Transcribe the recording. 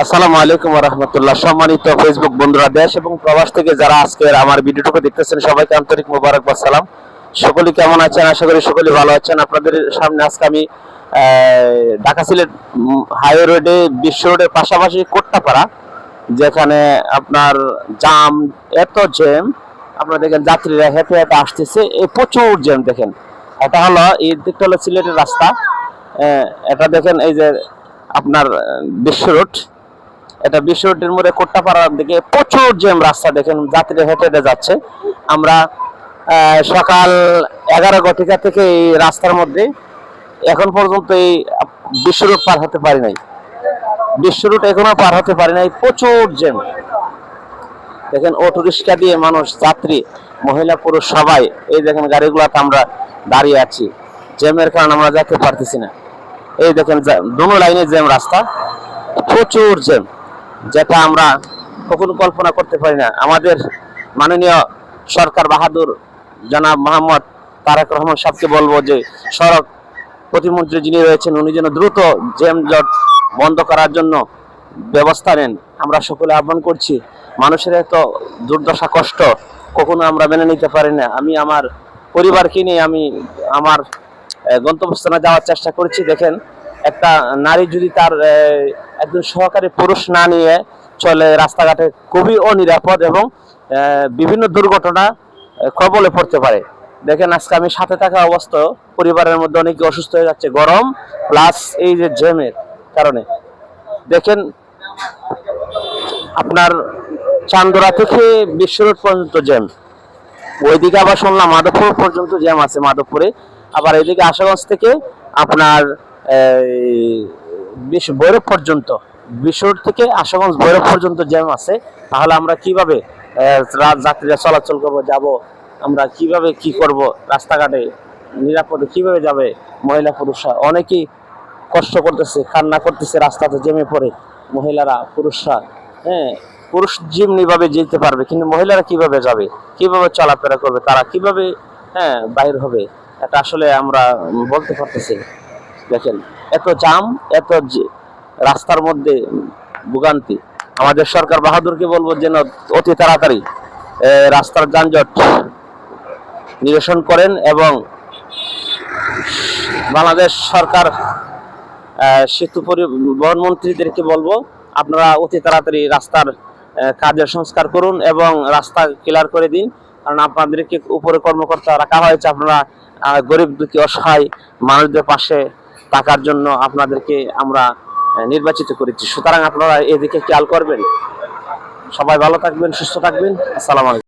আসসালামু আলাইকুম ওয়া রাহমাতুল্লাহ। সম্মানিত ফেসবুক বন্ধুরা, দেশ এবং প্রবাস থেকে যারা আজকের আমার ভিডিওটুকু দেখতেছেন, সবাইকে আন্তরিক মোবারকবাদ সালাম। সকলেই কেমন আছেন? আশা করি সকলেই ভালো আছেন। আপনাদের সামনে আজকে আমি ঢাকা সিলেট হাইওয়ে রোডে, বিশ্ব রোডের পাশাপাশি কোট্টাপাড়া, যেখানে আপনার জাম, এত জ্যাম, আপনারা দেখেন যাত্রীরা হেঁটে হেঁটে আসতেছে, এই প্রচুর জ্যাম দেখেন। এটা হলো, এই দিকটা হলো সিলেটের রাস্তা। এটা দেখেন, এই যে আপনার বিশ্ব রোড, এটা বিশ্ব রোডের মোড়ে কোট্টাপাড়ার দিকে প্রচুর জ্যাম রাস্তা দেখেন, যাত্রীরা হেঁটে হেঁটে যাচ্ছে। আমরা সকাল 11 ঘটিকা থেকে এই রাস্তার মধ্যে এখন পর্যন্ত এই বিশ্ব রোড পার হতে পারি নাই। বিশ্ব রোড এখনো পার হতে পারি নাই, প্রচুর জ্যাম দেখেন। অটো রিক্সা দিয়ে মানুষ, যাত্রী, মহিলা পুরুষ সবাই, এই দেখেন গাড়িগুলোতে আমরা দাঁড়িয়ে আছি, জ্যামের কারণে আমরা যেতে পারতেছি না। এই দেখেন দুনো লাইনে জ্যাম রাস্তা, প্রচুর জ্যাম, যেটা আমরা কখনো কল্পনা করতে পারি না। আমাদের মাননীয় সরকার বাহাদুর জনাব মোহাম্মদ তারেক রহমান সাহেবকে বলবো যে সড়ক প্রতিমন্ত্রী যিনি রয়েছেন, উনি যেন দ্রুত জ্যামজট বন্ধ করার জন্য ব্যবস্থা নেন। আমরা সকলে আহ্বান করছি। মানুষের এত দুর্দশা কষ্ট কখনো আমরা মেনে নিতে পারি না। আমি আমার পরিবারকে নিয়ে আমি আমার গন্তব্যস্থানে যাওয়ার চেষ্টা করছি। দেখেন, একটা নারী যদি তার একজন সহকারী পুরুষ না নিয়ে চলে রাস্তাঘাটে, খুবই অনিরাপদ এবং বিভিন্ন দুর্ঘটনা কবলে পড়তে পারে। দেখেন, আজকে আমি সাথে থাকা অবস্থায় পরিবারের মধ্যে অনেকে অসুস্থ হয়ে যাচ্ছে, গরম প্লাস এই যে জ্যামের কারণে। দেখেন, আপনার চান্দরা থেকে বিশ্ব রোড পর্যন্ত জ্যাম, ওইদিকে আবার শুনলাম মাধবপুর পর্যন্ত জ্যাম আছে, মাধবপুরে। আবার এইদিকে আশুগঞ্জ থেকে আপনার ভৈরব পর্যন্ত, বিশ্ব রোড থেকে আশুগঞ্জ ভৈরব পর্যন্ত জ্যাম আছে। তাহলে আমরা কিভাবে যাত্রীরা চলাচল করবো, যাব আমরা কিভাবে, কি করব? রাস্তাঘাটে নিরাপদে কিভাবে যাবে? মহিলা পুরুষরা অনেকেই কষ্ট করতেছে, কান্না করতেছে, রাস্তাতে জ্যামে পড়ে মহিলারা, পুরুষরা। হ্যাঁ, পুরুষ যেমনি ভাবে যেতে পারবে, কিন্তু মহিলারা কিভাবে যাবে, কিভাবে চলাফেরা করবে, তারা কিভাবে বাইর হবে, এটা আসলে আমরা বলতে পারতেছি না। দেখেন, এত জাম, এত রাস্তার মধ্যে ভোগান্তি। আমাদের সরকার বাহাদুরকে বলবো যেন অতি তাড়াতাড়ি রাস্তার যানজট নিরসন করেন, এবং বাংলাদেশ সরকার সেতু পরিবহন মন্ত্রীদেরকে বলবো আপনারা অতি তাড়াতাড়ি রাস্তার কাজের সংস্কার করুন এবং রাস্তা ক্লিয়ার করে দিন। কারণ আপনাদেরকে উপরে কর্মকর্তা রাখা হয়েছে, আপনারা গরিব দুঃখী অসহায় মানুষদের পাশে থাকার জন্য আপনাদেরকে আমরা নির্বাচিত করেছি। সুতরাং আপনারা এদিকে খেয়াল করবেন। সবাই ভালো থাকবেন, সুস্থ থাকবেন। আসসালামু আলাইকুম।